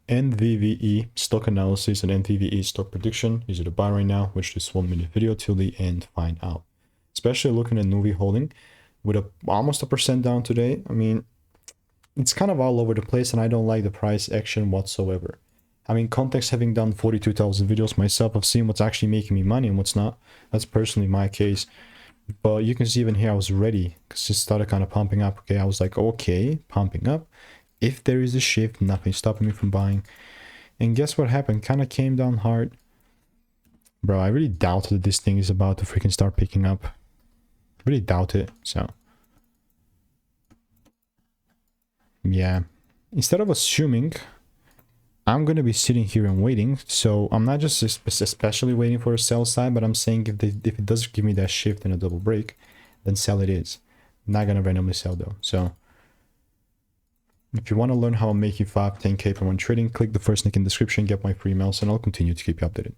NVVE stock analysis and NVVE stock prediction. Is it a buy right now? Which this 1 minute video till the end, find out. Especially looking at Nuvve Holding with almost a percent down today. I mean, it's kind of all over the place and I don't like the price action whatsoever. I mean, context, having done 42,000 videos myself, I've seen what's actually making me money and what's not. That's personally my case. But you can see even here I was ready because it started kind of pumping up. Okay, I was like, okay, pumping up. If there is a shift, nothing stopping me from buying. And guess what happened? Kind of came down hard. Bro, I really doubt that this thing is about to freaking start picking up. Really doubt it. So yeah, instead of assuming, I'm going to be sitting here and waiting. So I'm not just especially waiting for a sell side, but I'm saying if it does give me that shift and a double break, then sell it is. Not going to randomly sell though. So if you want to learn how I'm making 5-10K per month trading, click the first link in the description, get my free emails, and I'll continue to keep you updated.